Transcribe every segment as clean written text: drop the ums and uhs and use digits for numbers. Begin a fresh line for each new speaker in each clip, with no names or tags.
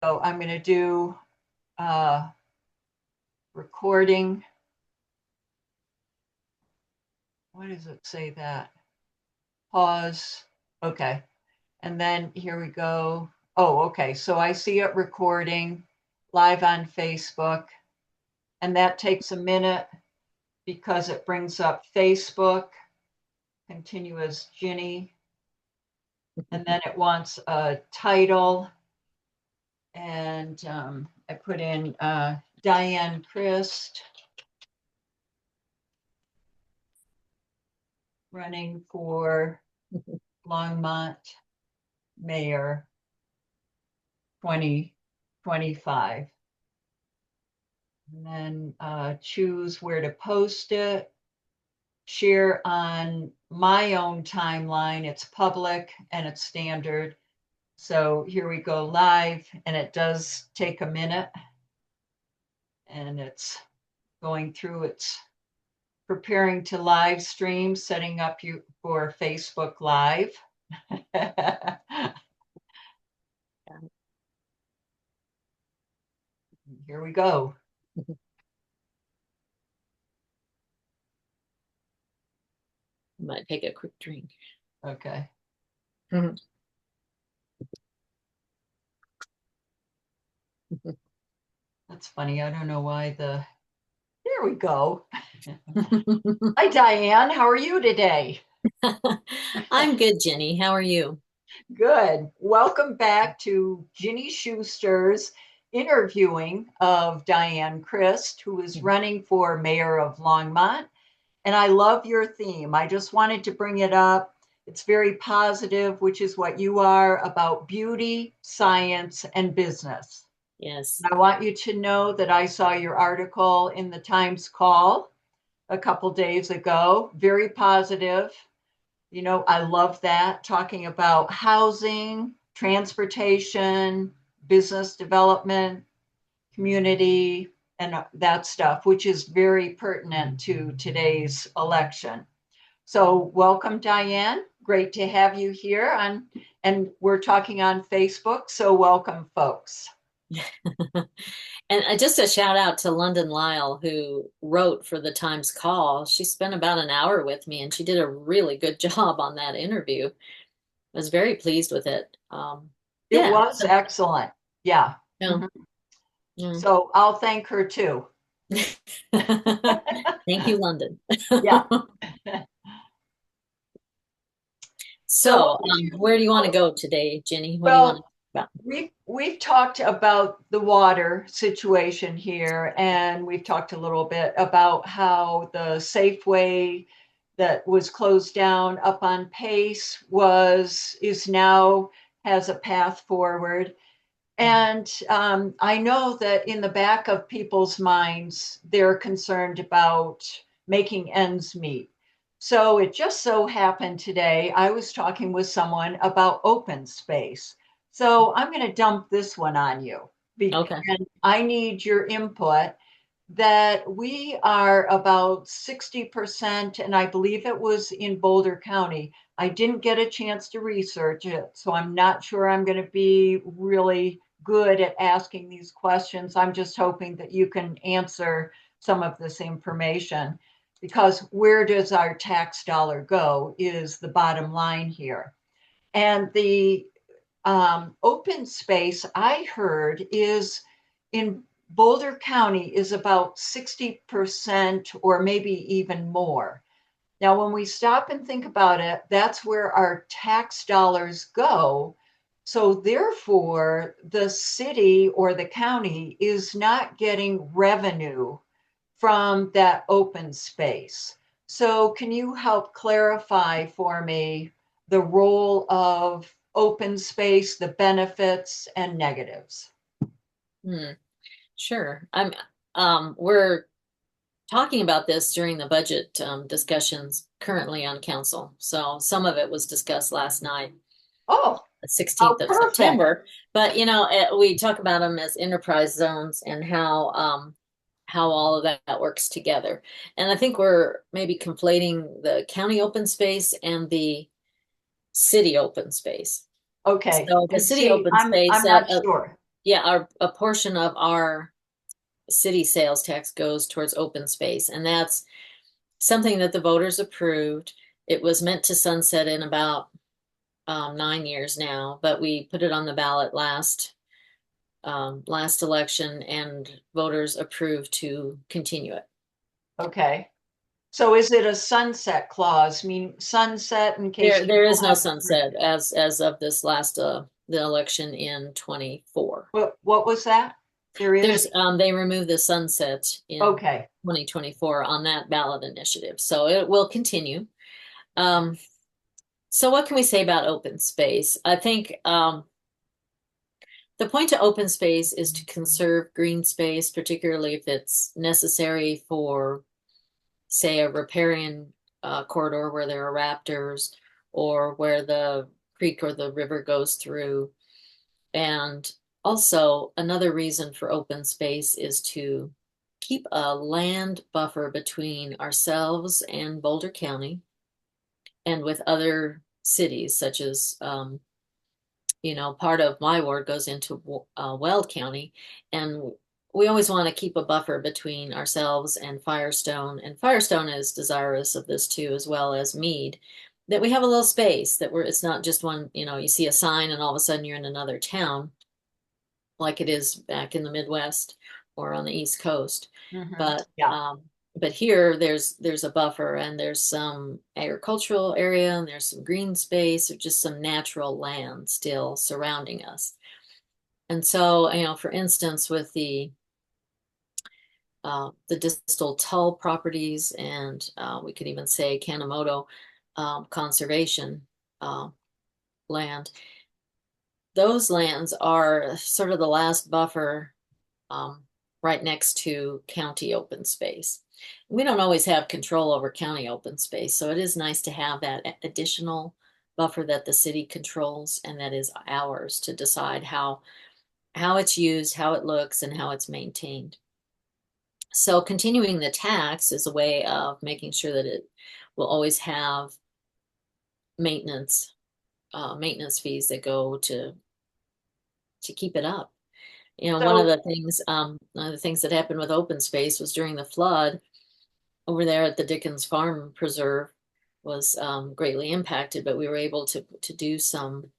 So I'm going to do recording. Why does it say that? Pause. Okay. And then here we go. Oh, okay. So I see it recording live on Facebook. And that takes a minute because it brings up Facebook. Continue as Ginny. And then it wants a title. And I put in Diane Crist, running for Longmont Mayor 2025. And then choose where to post it. Share on my own timeline. It's public and it's standard. So here we go live, and it does take a minute. And it's going through its preparing to live stream, setting up you for Facebook Live. Here we go.
Might take a quick drink.
Okay. That's funny. I don't know why there we go. Hi, Diane. How are you today?
I'm good, Jenny. How are you?
Good. Welcome back to Ginny Schuster's interviewing of Diane Crist, who is running for mayor of Longmont. And I love your theme. I just wanted to bring it up. It's very positive, which is what you are, about beauty, science, and business.
Yes.
I want you to know that I saw your article in the Times Call a couple days ago. Very positive. You know, I love that, talking about housing, transportation, business development, community, and that stuff, which is very pertinent to today's election. So welcome, Diane. Great to have you here and we're talking on Facebook. So welcome, folks.
And just a shout out to London Lyle, who wrote for the Times Call. She spent about an hour with me and she did a really good job on that interview. I was very pleased with it.
It was excellent. Yeah.
Yeah.
So I'll thank her too.
Thank you, London.
Yeah.
So, where do you want to go today, Jenny? What do you want to talk
about? We've talked about the water situation here, and we've talked a little bit about how the Safeway that was closed down up on Pace is now has a path forward. And I know that in the back of people's minds, they're concerned about making ends meet. So it just so happened today, I was talking with someone about open space. So I'm going to dump this one on you.
Okay.
And I need your input that we are about 60%, and I believe it was in Boulder County. I didn't get a chance to research it, so I'm not sure I'm going to be really good at asking these questions. I'm just hoping that you can answer some of this information, because where does our tax dollar go is the bottom line here. And the open space I heard is in Boulder County is about 60% or maybe even more. Now, when we stop and think about it, that's where our tax dollars go. So therefore, the city or the county is not getting revenue from that open space. So can you help clarify for me the role of open space, the benefits and negatives?
Sure. We're talking about this during the budget discussions currently on council. So some of it was discussed last night.
Oh,
the 16th of September. But we talk about them as enterprise zones and how all of that works together. And I think we're maybe conflating the county open space and the city open space.
Okay.
So the city open space,
I'm not sure.
yeah, a portion of our city sales tax goes towards open space, and that's something that the voters approved. It was meant to sunset in about 9 years now, but we put it on the ballot last election, and voters approved to continue it.
Okay. So is it a sunset clause, meaning sunset in case
There
people
is no
have,
sunset as of this last the election in 24.
what was that? There is?
They removed the sunset in
Okay.
2024 on that ballot initiative, so it will continue. Um, so what can we say about open space? I think the point to open space is to conserve green space, particularly if it's necessary for, say, a riparian corridor where there are raptors, or where the creek or the river goes through. And also, another reason for open space is to keep a land buffer between ourselves and Boulder County and with other cities, such as, part of my ward goes into Weld County, and we always want to keep a buffer between ourselves and Firestone. And Firestone is desirous of this too, as well as Meade, that we have a little space, that it's not just one, you see a sign and all of a sudden you're in another town like it is back in the Midwest or on the East Coast.
Mhm.
But
Yeah.
um, but here there's a buffer, and there's some agricultural area, and there's some green space, or just some natural land still surrounding us. And so, for instance, with the distal Tull properties, and we could even say Kanemoto conservation uh, land, those lands are sort of the last buffer um, right next to county open space. We don't always have control over county open space, so it is nice to have that additional buffer that the city controls and that is ours to decide how it's used, how it looks, and how it's maintained. So continuing the tax is a way of making sure that it will always have maintenance maintenance fees that go to keep it up.
So,
One of the things that happened with open space was during the flood over there at the Dickens Farm Preserve was greatly impacted, but we were able to do some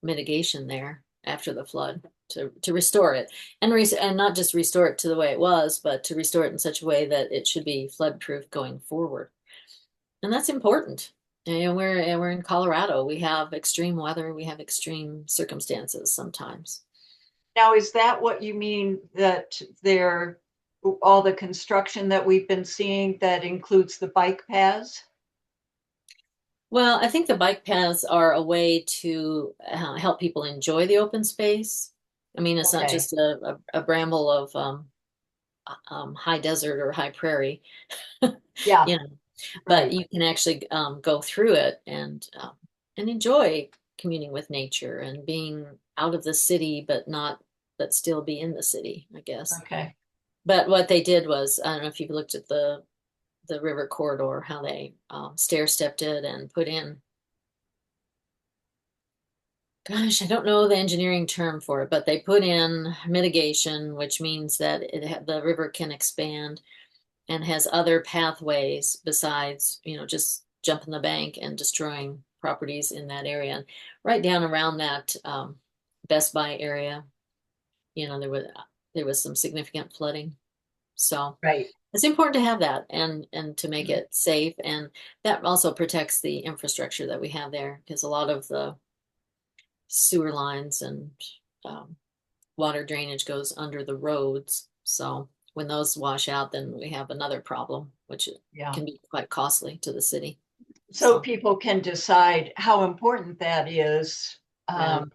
mitigation there after the flood to restore it, and not just restore it to the way it was, but to restore it in such a way that it should be flood proof going forward. And that's important. We're in Colorado. We have extreme weather. We have extreme circumstances sometimes.
now is that what you mean that there, all the construction that we've been seeing that includes the bike paths?
Well, I think the bike paths are a way to help people enjoy the open space. I mean, it's not
Okay.
just a bramble of high desert or high prairie,
Yeah,
you know, but
right.
you can actually go through it and enjoy communing with nature and being out of the city, but still be in the city, I guess.
Okay.
But what they did was, I don't know if you've looked at the river corridor, how they stair stepped it and put in, gosh, I don't know the engineering term for it, but they put in mitigation, which means that the river can expand and has other pathways besides, just jumping the bank and destroying properties in that area. And right down around that Best Buy area, there was some significant flooding. So
Right.
it's important to have that and to make
Mhm.
it safe. And that also protects the infrastructure that we have there, because a lot of the sewer lines and um, water drainage goes under the roads. So when those wash out, then we have another problem, which
Yeah.
can be quite costly to the city.
So
So,
people can decide how important that is
yeah.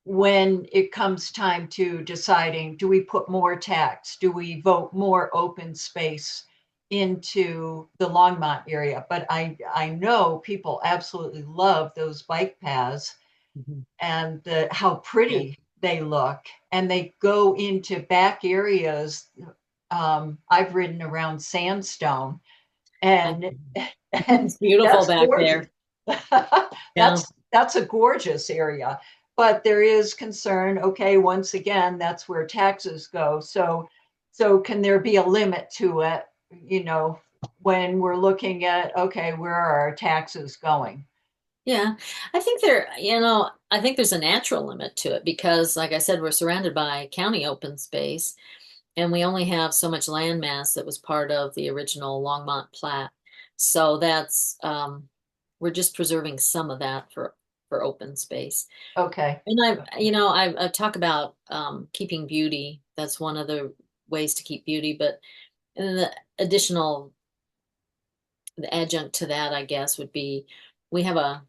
when it comes time to deciding, do we put more tax? Do we vote more open space into the Longmont area? But I know people absolutely love those bike paths
Mhm.
and how
Yeah.
pretty they look. And they go into back areas. I've ridden around sandstone
I-
and and
It's beautiful
that's
back
gorgeous.
there. Yeah.
That's a gorgeous area. but there is concern, okay, once again, that's where taxes go. So can there be a limit to it, you know, when we're looking at, okay, where are our taxes going?
Yeah, I think there's a natural limit to it because, like I said, we're surrounded by county open space, and we only have so much land mass that was part of the original Longmont plat. So we're just preserving some of that for open space.
Okay.
And I've talked about keeping beauty. That's one of the ways to keep beauty, but and then the adjunct to that, I guess, would be we have a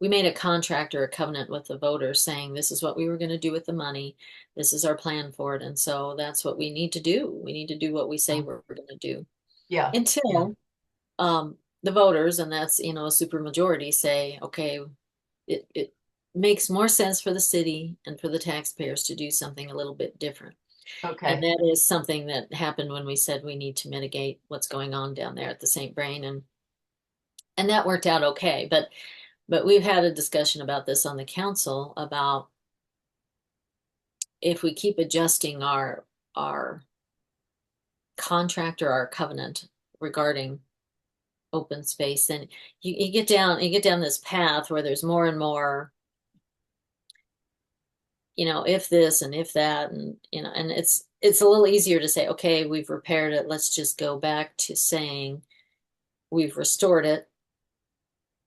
we made a contract or a covenant with the voters saying this is what we were going to do with the money. This is our plan for it. And so that's what we need to do. We need to do what we say we're going to do
Yeah. Yeah.
until the voters, and that's, a super majority, say, okay, it makes more sense for the city and for the taxpayers to do something a little bit different. And
Okay.
that is something that happened when we said we need to mitigate what's going on down there at the St. Vrain, and that worked out okay. But we've had a discussion about this on the council about if we keep adjusting our contract or our covenant regarding open space, then you get down this path where there's more and more, if this and if that, and it's a little easier to say, okay, we've repaired it. Let's just go back to saying we've restored it.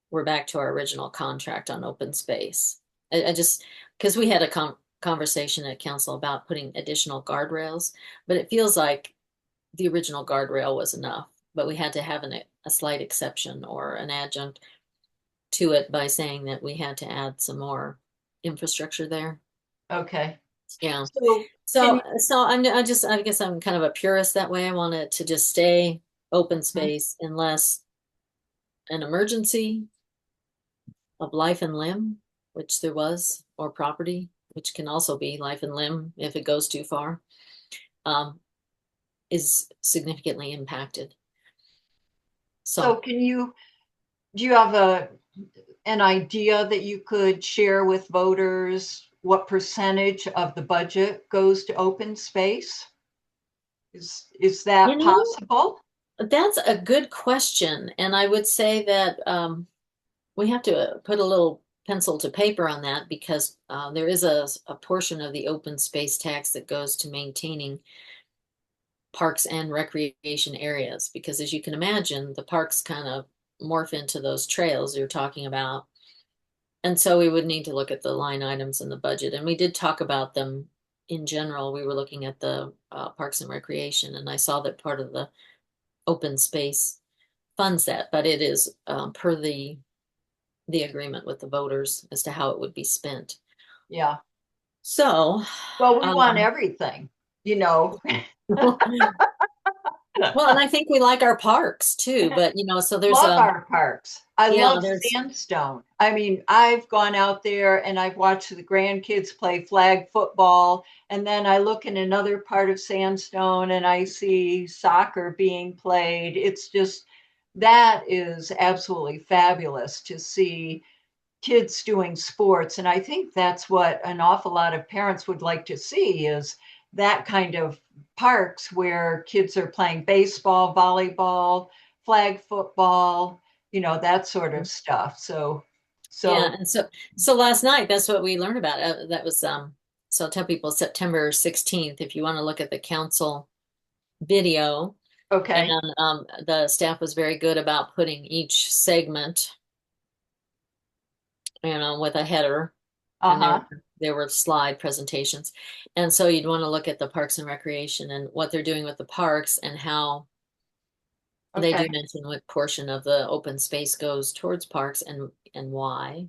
We're back to our original contract on open space. I just, because we had a conversation at council about putting additional guardrails, but it feels like the original guardrail was enough, but we had to have a slight exception or an adjunct to it by saying that we had to add some more infrastructure there.
Okay.
Yeah.
So can
So,
you,
I guess I'm kind of a purist that way. I want it to just stay open space unless an emergency of life and limb, which there was, or property, which can also be life and limb if it goes too far, um, is significantly impacted.
so
So,
do you have an idea that you could share with voters what percentage of the budget goes to open space? Is
you
that
know,
possible?
that's a good question. And I would say that we have to put a little pencil to paper on that because there is a portion of the open space tax that goes to maintaining parks and recreation areas. Because as you can imagine, the parks kind of morph into those trails you're talking about. And so we would need to look at the line items in the budget. And we did talk about them in general. We were looking at the parks and recreation, and I saw that part of the open space funds that, but it is per the agreement with the voters as to how it would be spent.
Yeah.
So,
Well, we want
um,
everything, you know.
well, and I think we like our parks too, but so there's
Love our parks. I
yeah,
love
there's,
sandstone. I mean, I've gone out there and I've watched the grandkids play flag football. And then I look in another part of sandstone and I see soccer being played. It's just, that is absolutely fabulous to see kids doing sports. And I think that's what an awful lot of parents would like to see is that kind of parks where kids are playing baseball, volleyball, flag football, that sort of stuff.
yeah.
So,
And so last night, that's what we learned about. That was, so I'll tell people September 16th, if you want to look at the council video. And
okay.
the staff was very good about putting each segment, with a header, and
Uh-huh.
there were slide presentations. And so you'd want to look at the Parks and Recreation and what they're doing with the parks and how they
Okay.
do mention what portion of the open space goes towards parks and why.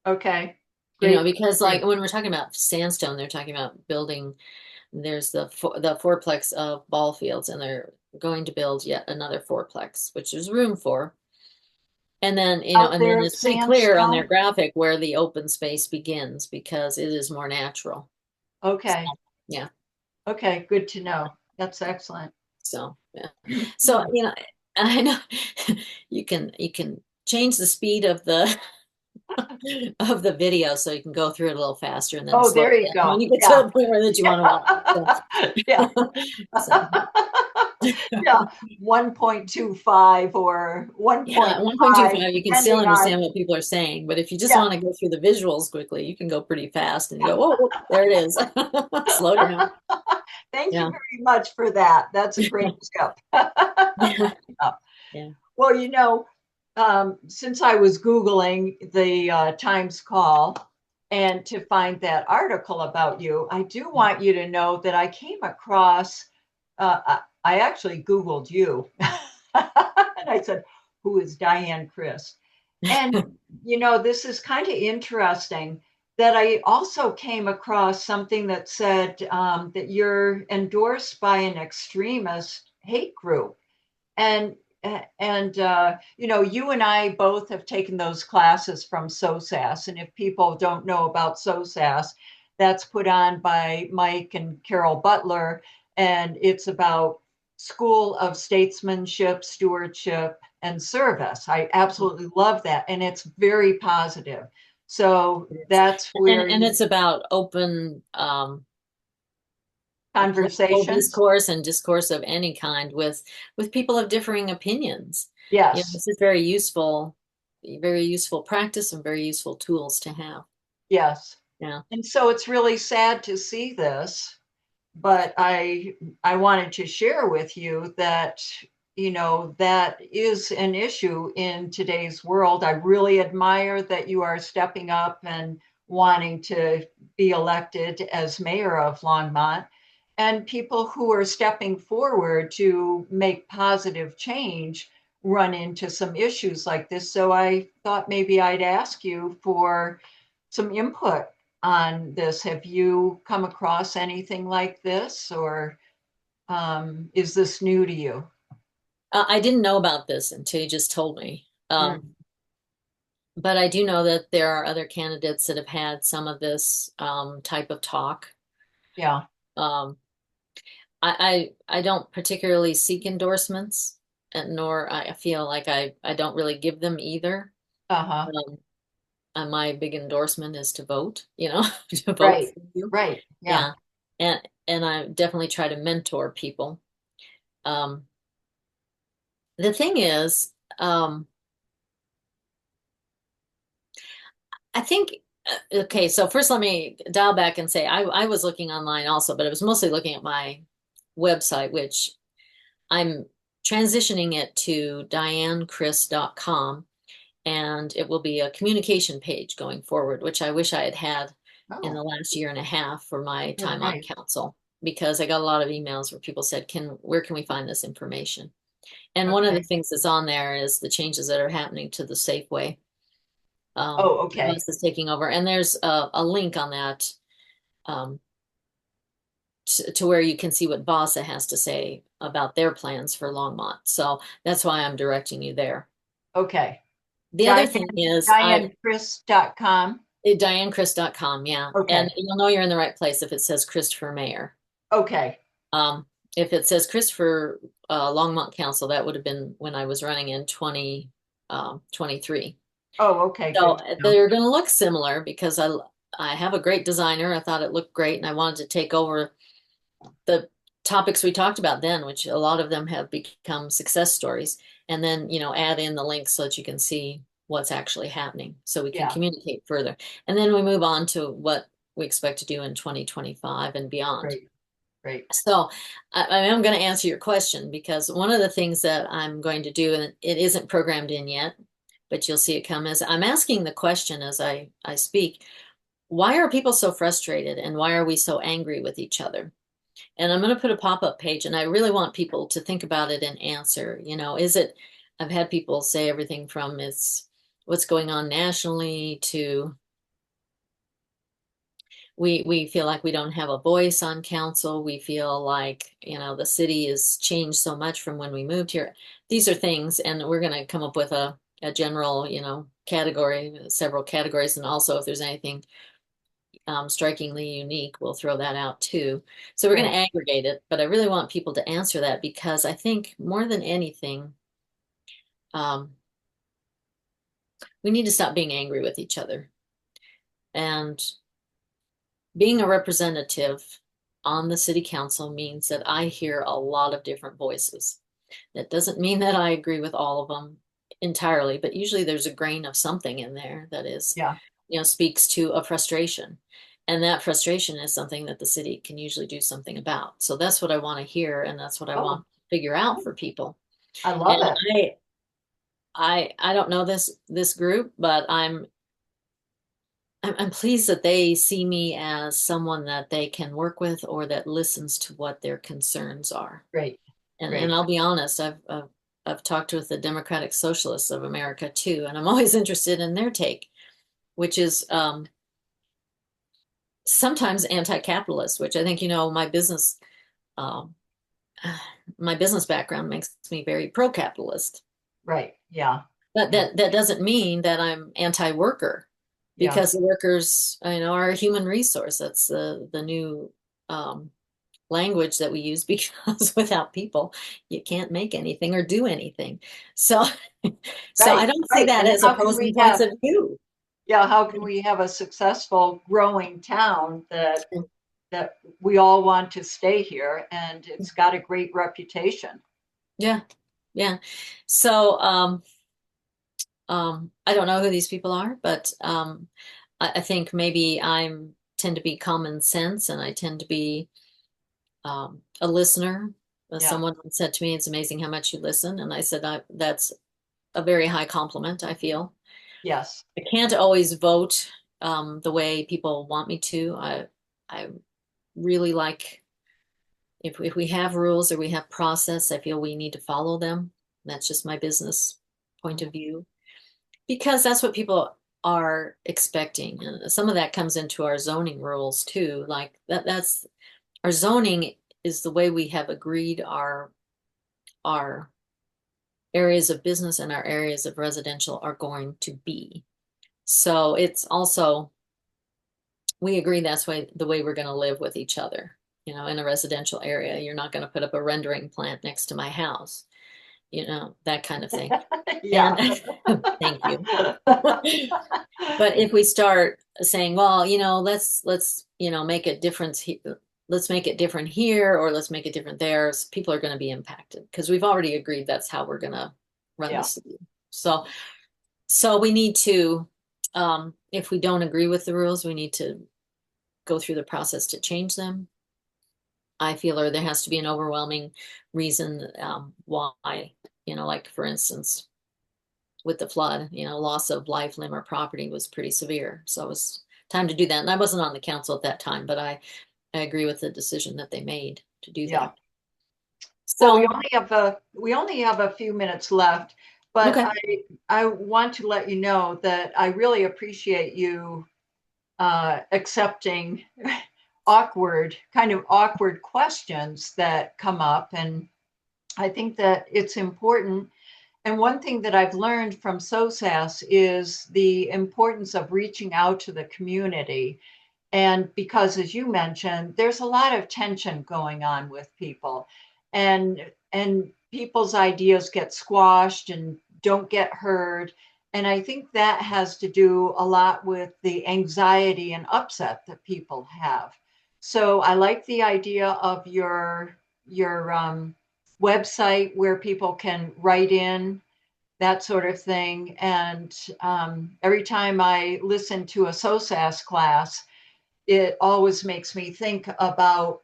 Okay. Great.
Because like
Great.
when we're talking about sandstone, they're talking about building, there's the fourplex of ball fields, and they're going to build yet another fourplex, which there's room for. And then,
Out
and then
there at
it's pretty clear on their
Sandstone.
graphic where the open space begins because it is more natural. So,
Okay.
yeah.
Okay. Good to know. That's excellent.
So, yeah. So, I know you can change the speed of the of the video so you can go through it a little faster and then
Oh,
slow
there you
it down when
go.
you get to
Yeah.
a point where that you want to watch.
Yeah.
So,
Yeah. 1.25 or
yeah,
1.5,
1.25, you can still
depending on,
understand what people are saying, but if you just
yeah.
want to go through the visuals quickly, you can go pretty fast and you go, oh, there it is. Slow down.
Thank you
Yeah.
very much for that. That's a great tip.
Yeah.
Yeah.
Yeah.
Well, since I was Googling the Times call and to find that article about you, I do want you to know that I came across, I actually Googled you. And I said, who is Diane Crist? And, this is kind of interesting that I also came across something that said that you're endorsed by an extremist hate group. And you and I both have taken those classes from SOSAS. And if people don't know about SOSAS, that's put on by Mike and Carol Butler, and it's about School of Statesmanship, Stewardship, and Service. I absolutely love that, and it's very positive. So that's where
And it's about open political
conversations.
discourse and discourse of any kind with people of differing opinions.
Yes,
This is very useful practice and very useful tools to have.
yes.
Yeah.
And so it's really sad to see this, but I wanted to share with you that that is an issue in today's world. I really admire that you are stepping up and wanting to be elected as mayor of Longmont, and people who are stepping forward to make positive change run into some issues like this. So I thought maybe I'd ask you for some input on this. Have you come across anything like this, or is this new to you?
I didn't know about this until you just told me.
Mm,
But I do know that there are other candidates that have had some of this type of talk.
yeah.
Um, I don't particularly seek endorsements, and nor I feel like I don't really give them either.
Uh-huh.
Um, and my big endorsement is to vote, to vote
Right.
for you.
Right. Yeah.
Yeah. And I definitely try to mentor people. Um, the thing is, I think, okay, so first let me dial back and say I was looking online also, but I was mostly looking at my website, which I'm transitioning it to dianecrist.com, and it will be a communication page going forward, which I wish I had had in the
Oh,
last year and a half for my
oh,
time on
nice.
council, because I got a lot of emails where people said, where can we find this information? And one of the
Okay.
things that's on there is the changes that are happening to the Safeway.
Oh, okay.
Bus is taking over, and there's a link on that um, to where you can see what Vasa has to say about their plans for Longmont. So that's why I'm directing you there.
Okay.
The other
Diane,
thing is
DianeChris.com.
DianeChrist.com, yeah. And
Okay.
you'll know you're in the right place if it says Christopher Mayor.
Okay.
Um, if it says Christopher Longmont Council, that would have been when I was running in 2023.
Oh, okay.
So
Good to know.
they're going to look similar because I have a great designer. I thought it looked great, and I wanted to take over the topics we talked about then, which a lot of them have become success stories, and then add in the links so that you can see what's actually happening, so we can
Yeah.
communicate further, and then we move on to what we expect to do in 2025 and beyond.
Great. Great.
So I am going to answer your question, because one of the things that I'm going to do, and it isn't programmed in yet, but you'll see it come, is I'm asking the question as I speak: why are people so frustrated, and why are we so angry with each other? And I'm going to put a pop-up page, and I really want people to think about it and answer. I've had people say everything from it's what's going on nationally to we feel like we don't have a voice on council. We feel like, the city has changed so much from when we moved here. These are things, and we're going to come up with a general, category, several categories. And also if there's anything strikingly unique, we'll throw that out too. So we're going to
Great.
aggregate it, but I really want people to answer that, because I think more than anything, um, we need to stop being angry with each other. And being a representative on the city council means that I hear a lot of different voices. That doesn't mean that I agree with all of them entirely, but usually there's a grain of something in there that is,
Yeah.
speaks to a frustration. And that frustration is something that the city can usually do something about. So that's what I want to hear, and that's what I want
Oh,
to figure out for people.
I love
And
it.
I don't know this group, but I'm pleased that they see me as someone that they can work with or that listens to what their concerns are.
Great.
And
Great.
I'll be honest, I've talked with the Democratic Socialists of America too, and I'm always interested in their take, which is sometimes anti-capitalist, which I think, um, my business background makes me very pro-capitalist.
Right. Yeah.
But
Yeah.
that doesn't mean that I'm anti-worker,
Yeah.
because the workers, are a human resource. That's the new um, language that we use, because without people, you can't make anything or do anything. So, so I
Right.
don't see
Right.
that
And
as
how can we
opposing points
have,
of view.
yeah, how can we have a successful growing town that we all want to stay here and it's got a great reputation?
Yeah, yeah. So, I don't know who these people are, but I think maybe I'm tend to be common sense, and I tend to be a listener.
Yeah.
Someone said to me, "It's amazing how much you listen," and I said, "That's a very high compliment, I feel."
Yes.
I can't always vote the way people want me to. I really like, if we have rules or we have process, I feel we need to follow them. That's just my business point of
Mhm.
view, because that's what people are expecting. And some of that comes into our zoning rules too. Like that's our zoning is the way we have agreed our areas of business and our areas of residential are going to be. So it's also, we agree that's the way we're going to live with each other. In a residential area, you're not going to put up a rendering plant next to my house, that kind of thing. And
Yeah.
thank you. But if we start saying, well, let's make a difference let's make it different here, or let's make it different there, people are going to be impacted, because we've already agreed that's how we're going to run the
Yeah.
city. So we need to, if we don't agree with the rules, we need to go through the process to change them. I feel, or there has to be an overwhelming reason why, like for instance, with the flood, loss of life, limb, or property was pretty severe. So it was time to do that. And I wasn't on the council at that time, but I agree with the decision that they made to do
Yeah.
that.
Well,
So,
we only have a few minutes left, but
okay.
I want to let you know that I really appreciate you accepting kind of awkward questions that come up. And I think that it's important. And one thing that I've learned from SOSAS is the importance of reaching out to the community. And because, as you mentioned, there's a lot of tension going on with people, and people's ideas get squashed and don't get heard. And I think that has to do a lot with the anxiety and upset that people have. So I like the idea of your website where people can write in that sort of thing. And every time I listen to a SOSAS class, it always makes me think about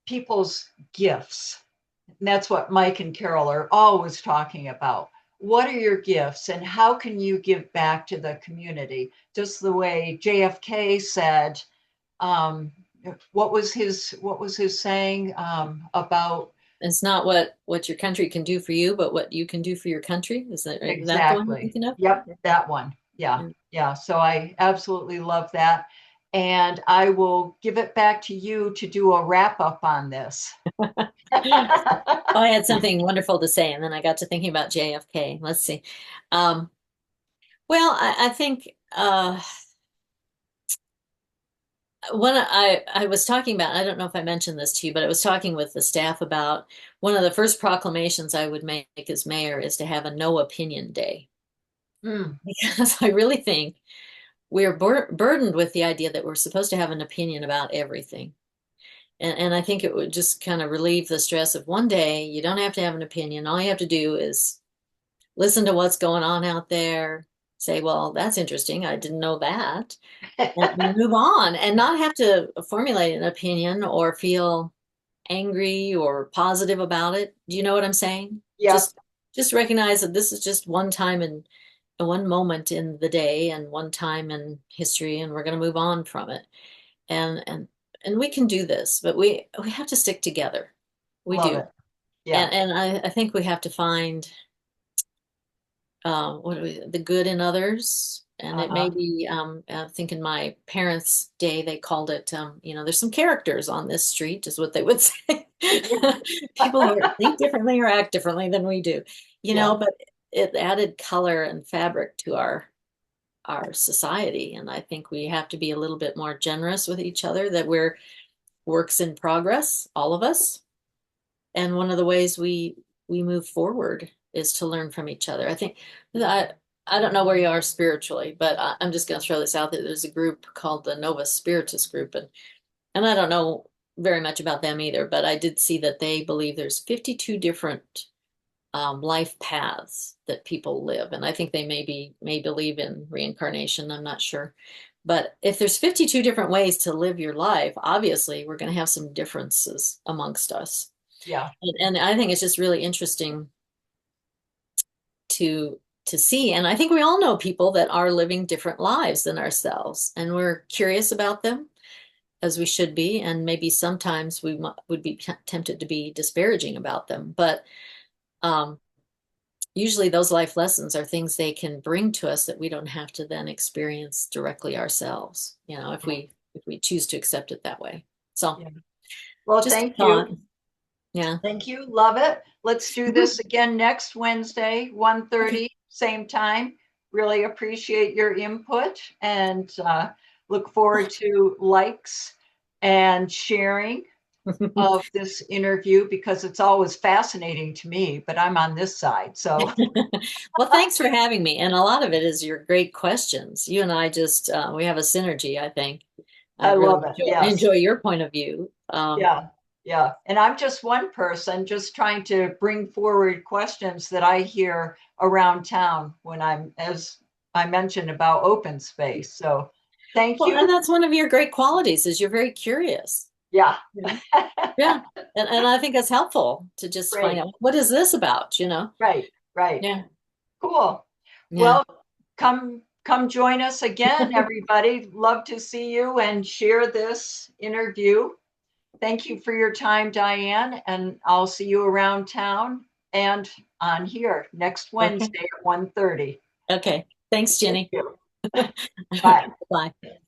people's gifts. And that's what Mike and Carol are always talking about. What are your gifts and how can you give back to the community? Just the way JFK said, um, what was his saying about
It's not what your country can do for you, but what you can do for your country. Is that right? Is that the one you're
exactly?
thinking of?
Yep, that one. Yeah,
Yeah.
yeah. So I absolutely love that. And I will give it back to you to do a wrap up on this.
Oh, I had something wonderful to say, and then I got to thinking about JFK. Let's see. Um, well, I think when I was talking about, I don't know if I mentioned this to you, but I was talking with the staff about one of the first proclamations I would make as mayor is to have a no opinion day.
Mm.
because I really think we're burdened with the idea that we're supposed to have an opinion about everything. And I think it would just kind of relieve the stress of one day you don't have to have an opinion. All you have to do is listen to what's going on out there, say, well, that's interesting. I didn't know that, and move on and not have to formulate an opinion or feel angry or positive about it. Do you know what I'm saying?
Yep.
Just recognize that this is just one time in one moment in the day and one time in history, and we're going to move on from it. And and we can do this, but we have to stick together. We
Love
do.
it. Yeah.
And I think we have to find the good in others. And it may
Uh-huh.
be, I think in my parents' day, they called it, there's some characters on this street, is what they would say. People who think differently or act differently than we do,
Yeah.
but it added color and fabric to our society. And I think we have to be a little bit more generous with each other, that we're works in progress, all of us. And one of the ways we move forward is to learn from each other. I think I don't know where you are spiritually, but I'm just going to throw this out there. There's a group called the Novus Spiritus group, and I don't know very much about them either, but I did see that they believe there's 52 different life paths that people live, and I think they may believe in reincarnation. I'm not sure. But if there's 52 different ways to live your life, obviously we're going to have some differences amongst us.
Yeah.
And I think it's just really interesting to see. And I think we all know people that are living different lives than ourselves, and we're curious about them as we should be. And maybe sometimes we would be tempted to be disparaging about them. But um, usually those life lessons are things they can bring to us that we don't have to then experience directly ourselves, if we choose to accept it that way. So
Yeah. Well,
just a
thank you.
thought. Yeah.
Thank you. Love it. Let's do this again next Wednesday,
Okay.
1:30, same time. Really appreciate your input and look forward to likes and sharing of this interview because it's always fascinating to me, but I'm on this side. So
Well, thanks for having me. And a lot of it is your great questions. You and I just, we have a synergy, I think. I
I
really
love it.
enjoy
Yes.
your point of view.
Yeah. Yeah. And I'm just one person just trying to bring forward questions that I hear around town when I'm, as I mentioned about open space. So thank
Well, and
you.
that's one of your great qualities is you're very curious.
Yeah.
Yeah. Yeah. And I think it's helpful to just find
Great.
out what is this about?
Right. Right.
Yeah.
Cool.
Yeah.
Well, come join us again, everybody. Love to see you and share this interview. Thank you for your time, Diane, and I'll see you around town and on here next
Okay.
Wednesday at 1:30.
Okay. Thanks,
Thank
Jenny.
you.
All right.
Bye.
Bye.